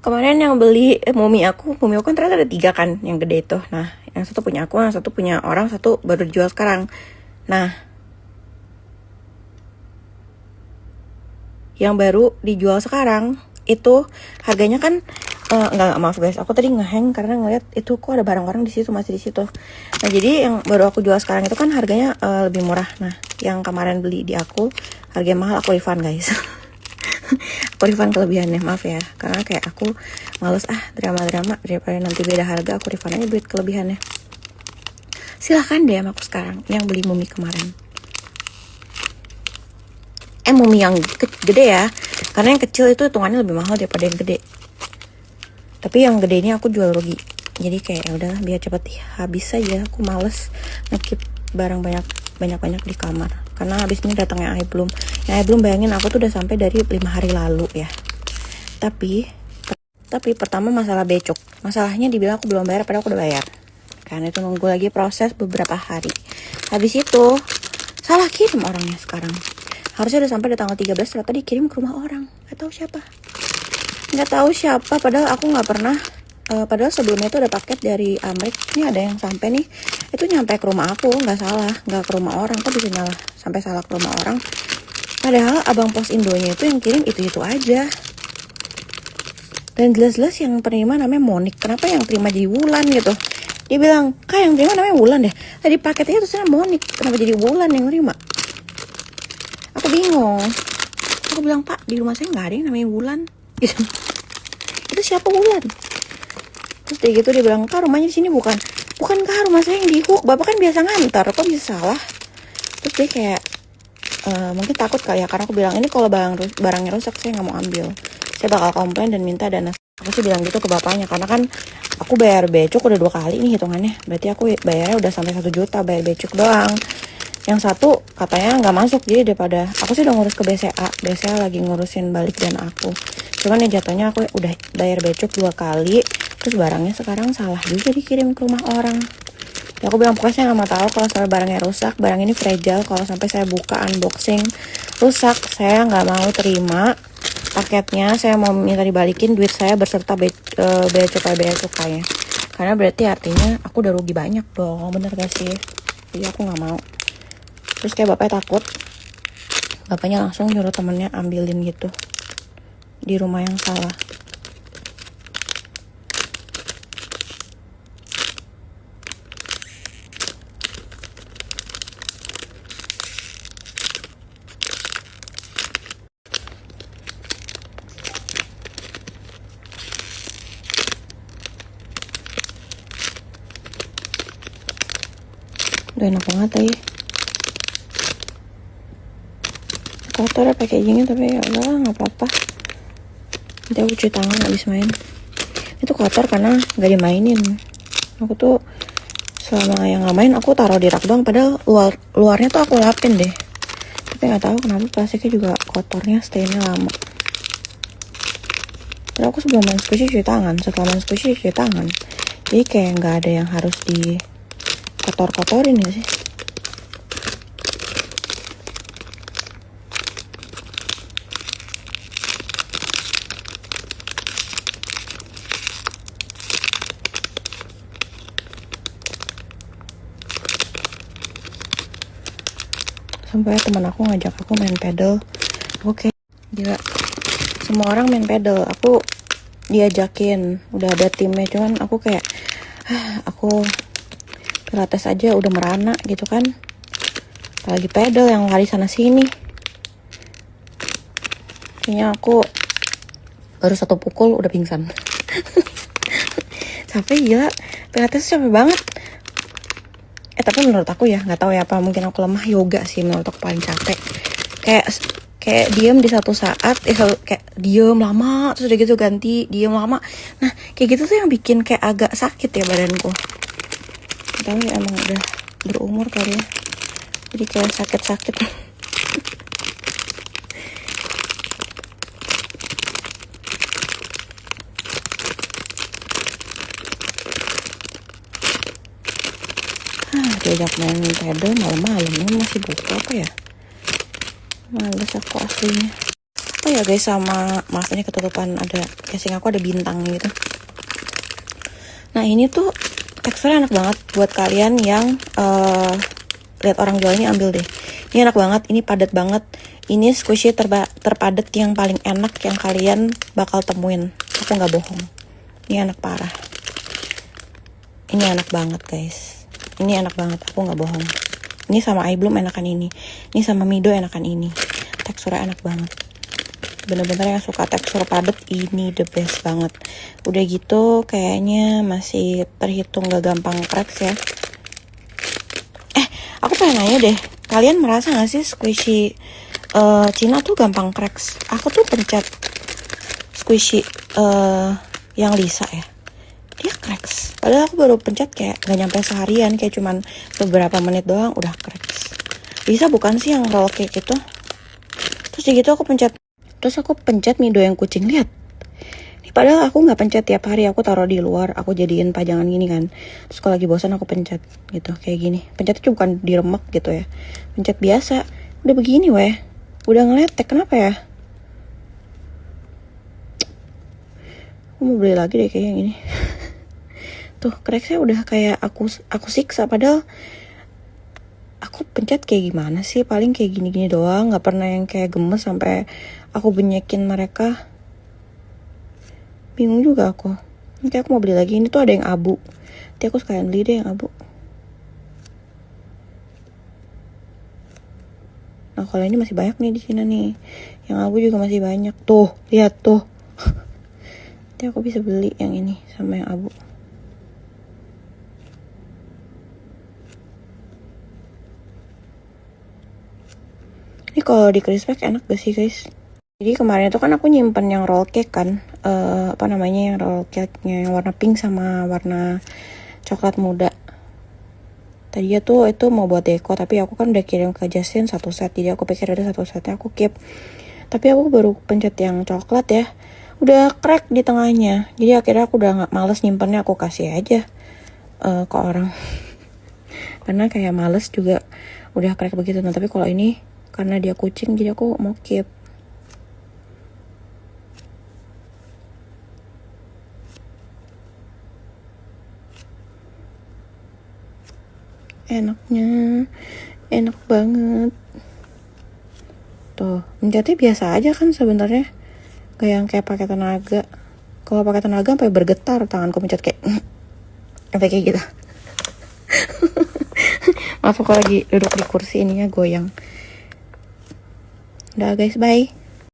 kemarin yang beli mumi aku kan ternyata ada 3 kan, yang gede itu. Nah, yang satu punya aku, yang satu punya orang, satu baru dijual sekarang. Nah, yang baru dijual sekarang itu harganya kan enggak, maaf guys, aku tadi ngehang karena ngeliat itu kok ada barang-barang di situ, masih di situ. Nah, jadi yang baru aku jual sekarang itu kan harganya lebih murah. Nah, yang kemarin beli di aku harganya mahal, aku refund guys. Aku refund kelebihannya, maaf ya, karena kayak aku males drama-drama, daripada nanti beda harga aku refund aja duit kelebihannya. Silahkan DM aku sekarang yang beli mumi kemarin. Mumi yang gede ya, karena yang kecil itu hitungannya lebih mahal daripada yang gede. Tapi yang gede ini aku jual rugi. Jadi kayak udah biar cepet habis aja. Aku males ngekip barang banyak di kamar. Karena habis ini datangnya Aiblum. Nah, Aiblum bayangin aku tuh udah sampai dari 5 hari lalu ya. Tapi pertama masalah becok. Masalahnya dibilang aku belum bayar, padahal aku udah bayar. Karena itu nunggu lagi proses beberapa hari. Habis itu salah kirim orangnya sekarang. Harusnya udah sampai di tanggal 13, ternyata dikirim ke rumah orang. Nggak tahu siapa, padahal aku nggak pernah. Padahal sebelumnya itu ada paket dari Amrik. Ini ada yang sampai nih, itu nyampe ke rumah aku, nggak salah, nggak ke rumah orang. Kok bisa sampai salah ke rumah orang? Padahal abang pos Indonya itu yang kirim itu aja. Dan jelas-jelas yang penerima namanya Monik. Kenapa yang terima jadi Wulan gitu? Dia bilang, Kak yang terima namanya Wulan deh. Tadi paketnya tulisannya Monik, kenapa jadi Wulan yang terima? Aku bingung. Aku bilang, Pak, di rumah saya nggak ada yang namanya Wulan. Gitu. Itu siapa Wulan? Terus dia gitu, dia bilang, Kak rumahnya di sini bukan Kak, rumah saya yang di Hook. Bapak kan biasa ngantar, kok bisa salah? Terus dia kayak mungkin takut kali ya, karena aku bilang ini kalau barangnya rusak saya nggak mau ambil, saya bakal komplain dan minta dana. Aku sih bilang gitu ke bapaknya, karena kan aku bayar becok udah 2 kali nih hitungannya, berarti aku bayarnya udah sampai 1 juta bayar becok doang. Yang satu katanya nggak masuk, jadi daripada aku sih udah ngurus ke BCA lagi ngurusin balik dana aku. Cuman ya jatuhnya aku udah bayar becok 2 kali, terus barangnya sekarang salah juga dikirim ke rumah orang. Ya aku bilang pokoknya saya nggak mau tahu kalau sampai barangnya rusak, barang ini fragile, kalau sampai saya buka unboxing rusak saya nggak mau terima paketnya, saya mau minta dibalikin duit saya berserta bea cukainya, karena berarti artinya aku udah rugi banyak dong, bener gak sih? Jadi aku nggak mau. Terus kayak bapaknya takut, bapaknya langsung nyuruh temennya ambilin gitu di rumah yang salah. Udah enak banget ya, kotor ya pakai gini, tapi ya udah nggak apa-apa, nanti aku cuci tangan habis main. Itu kotor karena nggak dimainin. Aku tuh selama yang nggak main aku taruh di rak doang, padahal luarnya tuh aku lapin deh, tapi nggak tahu kenapa plastiknya juga kotornya stainnya lama. Terus aku sebelum main squishy cuci tangan, setelah main squishy cuci tangan, jadi kayak nggak ada yang harus di kotor-kotorin ya sih. Sampai teman aku ngajak aku main pedal. Oke, gila, semua orang main pedal, aku diajakin, udah ada timnya, cuman aku kayak aku pilates aja udah merana gitu kan, apalagi pedal yang lari sana sini. Kayaknya aku baru 1 pukul udah pingsan. Capek gila, pilates capek banget. Tapi menurut aku ya, nggak tahu ya apa, mungkin aku lemah, yoga sih menurut aku paling capek. Kayak diem di satu saat, kayak diem lama, terus udah gitu ganti diem lama. Nah kayak gitu tuh yang bikin kayak agak sakit ya badanku. Tapi emang udah berumur kali ya, jadi kayak sakit-sakit. Diajak main pedal malam-malam, ini masih buka apa ya? Males aku aslinya. Oh ya guys, sama maaf ini ketutupan, ada casing aku ada bintang gitu. Nah ini tuh teksturnya enak banget buat kalian yang lihat orang jual ini, ambil deh. Ini enak banget, ini padat banget. Ini squishy terpadat yang paling enak yang kalian bakal temuin. Aku nggak bohong. Ini enak parah. Ini enak banget guys. Ini enak banget, aku nggak bohong. Ini sama iBloom enakan ini. Ini sama Mido enakan ini. Teksturnya enak banget. Bener-bener yang suka tekstur padat ini the best banget. Udah gitu kayaknya masih terhitung gak gampang cracks ya. Aku pengen nanya deh, kalian merasa gak sih squishy Cina tuh gampang cracks? Aku tuh pencet squishy yang Lisa ya, dia cracks. Padahal aku baru pencet kayak gak nyampe seharian, kayak cuman beberapa menit doang udah cracks. Lisa bukan sih yang roll cake itu? Terus gitu aku pencet Mido yang kucing, lihat. Ini padahal aku nggak pencet tiap hari, aku taruh di luar, aku jadiin pajangan gini kan. Terus kalau lagi bosan aku pencet gitu, kayak gini. Pencetnya bukan diremek gitu ya, pencet biasa. Udah begini weh, udah ngeletek, kenapa ya? Aku mau beli lagi deh kayak yang ini. Tuh cracksnya udah kayak aku siksa, padahal aku pencet kayak gimana sih, paling kayak gini-gini doang, nggak pernah yang kayak gemes sampai aku benyekin mereka. Bingung juga aku. Nanti aku mau beli lagi. Ini tuh ada yang abu. Nanti aku sekalian beli deh yang abu. Nah kalau ini masih banyak nih di sini nih. Yang abu juga masih banyak. Tuh, lihat tuh. Nanti aku bisa beli yang ini sama yang abu. Ini kalau di crispek enak gak sih guys? Jadi kemarin itu kan aku nyimpen yang roll cake kan, yang roll cake-nya yang warna pink sama warna coklat muda. Tadinya tuh itu mau buat deko, tapi aku kan udah kirim ke Justin satu set, jadi aku pikir ada satu setnya aku keep. Tapi aku baru pencet yang coklat ya, udah crack di tengahnya. Jadi akhirnya aku udah nggak males nyimpennya, aku kasih aja ke orang. Karena kayak males juga udah crack begitu. Nah tapi kalau ini karena dia kucing, jadi aku mau keep. Enaknya enak banget tuh, mencetnya biasa aja kan sebenarnya, kayak yang pakai tenaga. Kalau pakai tenaga sampai bergetar tanganku mencet kayak sampai kayak gitu. Maaf aku lagi duduk di kursi, ininya goyang. Udah guys, bye.